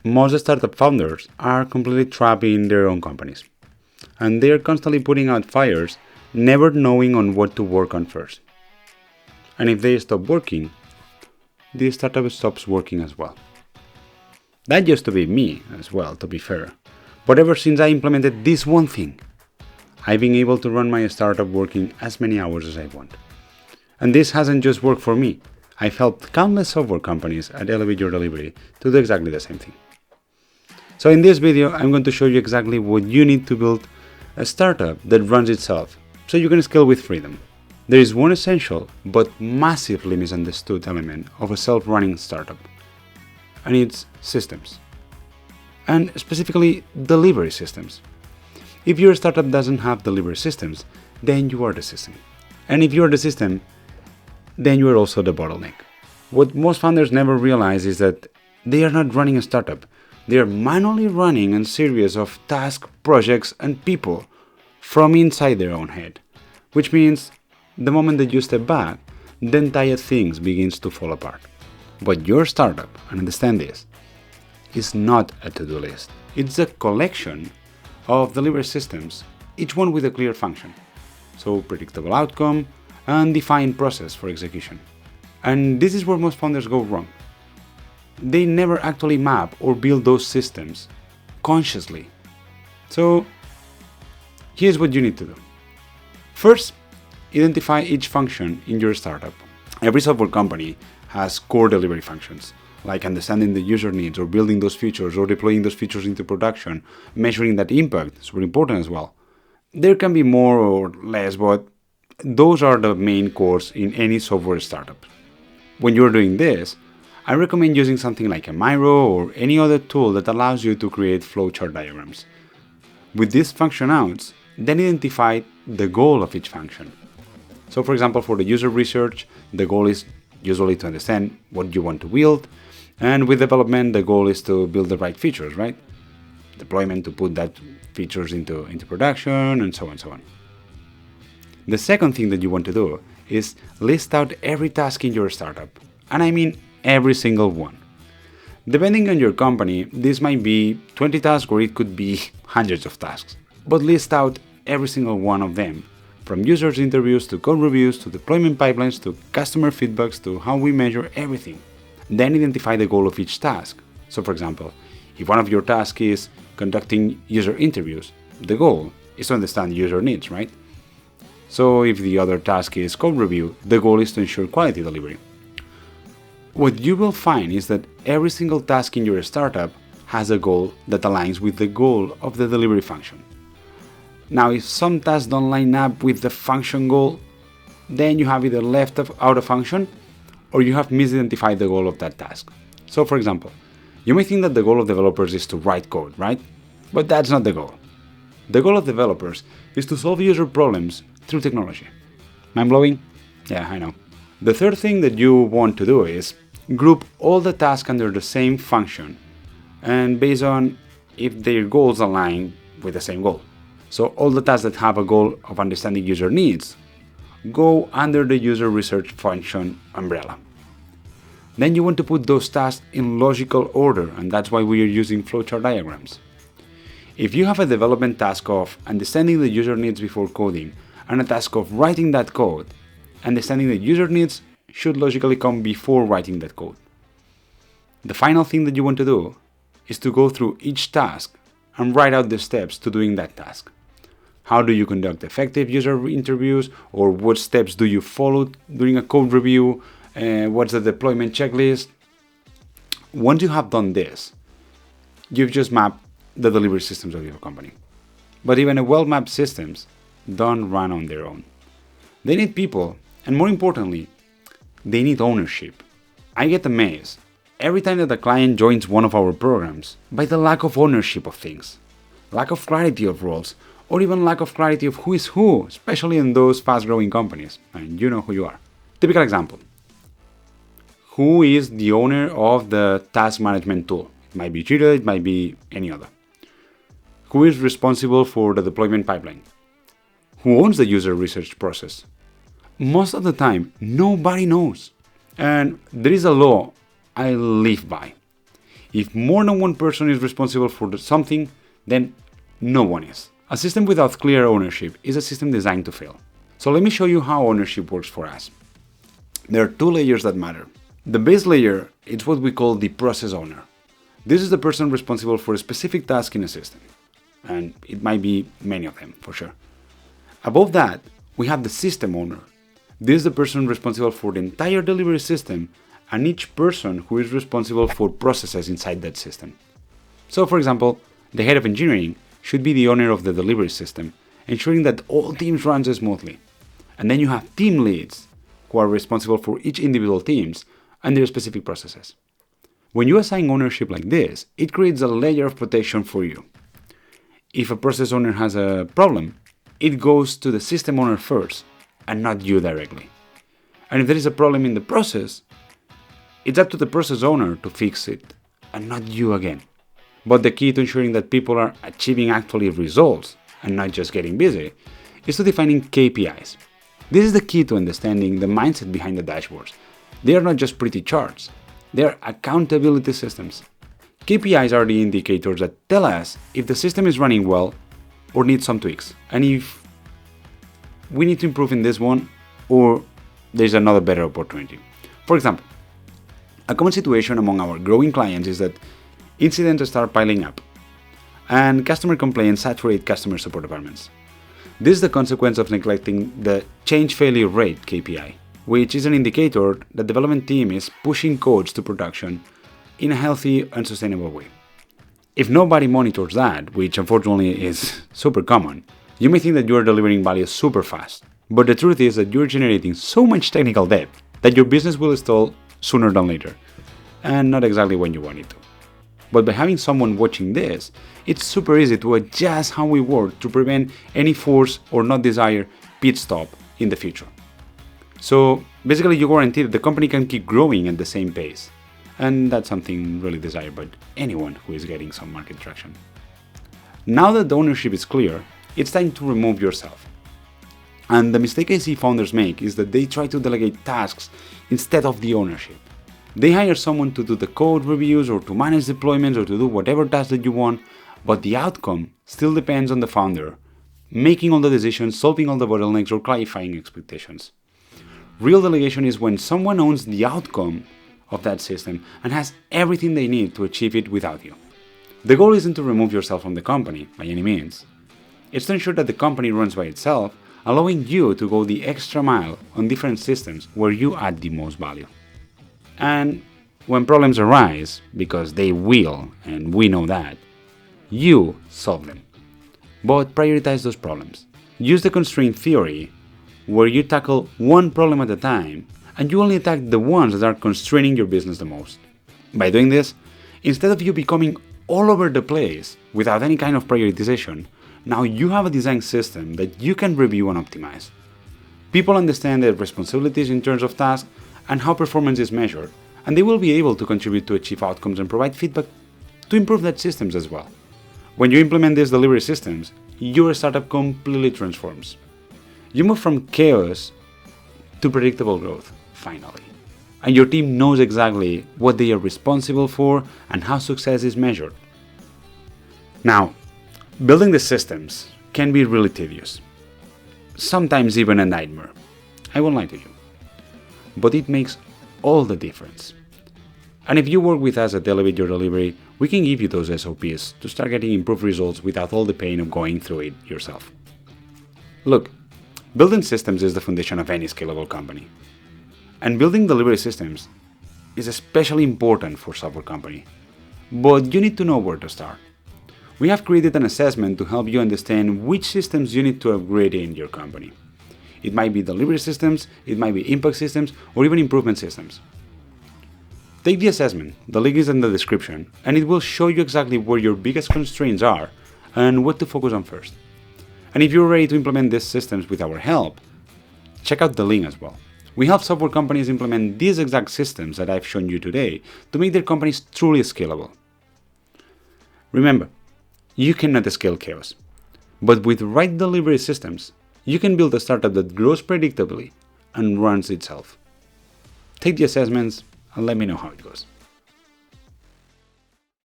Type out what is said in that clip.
Most startup founders are completely trapped in their own companies, and they are constantly putting out fires, never knowing on what to work on first. And if they stop working, the startup stops working as well. That used to be me as well, to be fair. But ever since I implemented this one thing, I've been able to run my startup working as many hours as I want. And this hasn't just worked for me. I've helped countless software companies at Elevate Your Delivery to do exactly the same thing. So in this video, I'm going to show you exactly what you need to build a startup that runs itself, so you can scale with freedom. There is one essential but massively misunderstood element of a self-running startup, and it's systems. And specifically, delivery systems. If your startup doesn't have delivery systems, then you are the system. And if you are the system, then you are also the bottleneck. What most founders never realize is that they are not running a startup. They are manually running a series of tasks, projects, and people from inside their own head. Which means the moment that you step back, the entire thing begins to fall apart. But your startup, and understand this, is not a to-do list. It's a collection of delivery systems, each one with a clear function. So predictable outcome and defined process for execution. And this is where most founders go wrong. They never actually map or build those systems consciously. So here's what you need to do. First, identify each function in your startup. Every software company has core delivery functions, like understanding the user needs or building those features or deploying those features into production, measuring that impact is very important as well. There can be more or less, but those are the main cores in any software startup. When you're doing this, I recommend using something like a Miro or any other tool that allows you to create flowchart diagrams. With these function outs, then identify the goal of each function. So for example, for the user research, the goal is usually to understand what you want to build. And with development, the goal is to build the right features, right? Deployment to put that features into production, and so on and so on. The second thing that you want to do is list out every task in your startup. And I mean every single one. Depending on your company, this might be 20 tasks or it could be hundreds of tasks. But list out every single one of them, from users interviews to code reviews to deployment pipelines to customer feedbacks to how we measure everything. Then identify the goal of each task. So for example, if one of your tasks is conducting user interviews, the goal is to understand user needs, right? So if the other task is code review, the goal is to ensure quality delivery. What you will find is that every single task in your startup has a goal that aligns with the goal of the delivery function. Now, if some tasks don't line up with the function goal, then you have either left out a function or you have misidentified the goal of that task. So for example, you may think that the goal of developers is to write code, right? But that's not the goal. The goal of developers is to solve user problems through technology. Mind-blowing? Yeah, I know. The third thing that you want to do is group all the tasks under the same function and based on if their goals align with the same goal. So all the tasks that have a goal of understanding user needs go under the user research function umbrella. Then you want to put those tasks in logical order, and that's why we are using flowchart diagrams. If you have a development task of understanding the user needs before coding and a task of writing that code, understanding the user needs should logically come before writing that code. The final thing that you want to do is to go through each task and write out the steps to doing that task. How do you conduct effective user interviews, or what steps do you follow during a code review? What's the deployment checklist? Once you have done this, you've just mapped the delivery systems of your company. But even a well-mapped systems don't run on their own. They need people, and more importantly, they need ownership. I get amazed every time that a client joins one of our programs by the lack of ownership of things, lack of clarity of roles, or even lack of clarity of who is who, especially in those fast-growing companies. And you know who you are. Typical example. Who is the owner of the task management tool? It might be Jira, it might be any other. Who is responsible for the deployment pipeline? Who owns the user research process? Most of the time, nobody knows. And there is a law I live by. If more than one person is responsible for something, then no one is. A system without clear ownership is a system designed to fail. So let me show you how ownership works for us. There are two layers that matter. The base layer is what we call the process owner. This is the person responsible for a specific task in a system. And it might be many of them, for sure. Above that, we have the system owner. This is the person responsible for the entire delivery system and each person who is responsible for processes inside that system. So, for example, the head of engineering should be the owner of the delivery system, ensuring that all teams run smoothly. And then you have team leads, who are responsible for each individual teams and their specific processes. When you assign ownership like this, it creates a layer of protection for you. If a process owner has a problem, it goes to the system owner first and not you directly. And if there is a problem in the process, it's up to the process owner to fix it and not you again. But the key to ensuring that people are achieving actually results and not just getting busy is to defining KPIs. This is the key to understanding the mindset behind the dashboards. They are not just pretty charts, they are accountability systems. KPIs are the indicators that tell us if the system is running well or needs some tweaks, and if we need to improve in this one or there's another better opportunity. For example, a common situation among our growing clients is that incidents start piling up and customer complaints saturate customer support departments. This is the consequence of neglecting the change failure rate KPI, which is an indicator that the development team is pushing codes to production in a healthy and sustainable way. If nobody monitors that, which unfortunately is super common, you may think that you are delivering value super fast. But the truth is that you're generating so much technical debt that your business will stall sooner than later, and not exactly when you want it to. But by having someone watching this, it's super easy to adjust how we work to prevent any forced or not desired pit stop in the future. So basically you guarantee that the company can keep growing at the same pace. And that's something really desired by anyone who is getting some market traction. Now that the ownership is clear, it's time to remove yourself. And the mistake I see founders make is that they try to delegate tasks instead of the ownership. They hire someone to do the code reviews or to manage deployments or to do whatever task that you want, but the outcome still depends on the founder, making all the decisions, solving all the bottlenecks, or clarifying expectations. Real delegation is when someone owns the outcome of that system and has everything they need to achieve it without you. The goal isn't to remove yourself from the company by any means. It's to ensure that the company runs by itself, allowing you to go the extra mile on different systems where you add the most value. And when problems arise, because they will, and we know that, you solve them. But prioritize those problems. Use the Constraint Theory, where you tackle one problem at a time, and you only attack the ones that are constraining your business the most. By doing this, instead of you becoming all over the place without any kind of prioritization, now you have a design system that you can review and optimize. People understand their responsibilities in terms of tasks and how performance is measured, and they will be able to contribute to achieve outcomes and provide feedback to improve that systems as well. When you implement these delivery systems, your startup completely transforms. You move from chaos to predictable growth, finally. And your team knows exactly what they are responsible for and how success is measured. Now, building the systems can be really tedious, sometimes even a nightmare. I won't lie to you. But it makes all the difference. And if you work with us at Elevate Your Delivery, we can give you those SOPs to start getting improved results without all the pain of going through it yourself. Look, building systems is the foundation of any scalable company. And building delivery systems is especially important for a software company. But you need to know where to start. We have created an assessment to help you understand which systems you need to upgrade in your company. It might be delivery systems, it might be impact systems, or even improvement systems. Take the assessment, the link is in the description, and it will show you exactly where your biggest constraints are and what to focus on first. And if you're ready to implement these systems with our help, check out the link as well. We help software companies implement these exact systems that I've shown you today to make their companies truly scalable. Remember, you cannot scale chaos, but with the right delivery systems, you can build a startup that grows predictably and runs itself. Take the assessments and let me know how it goes.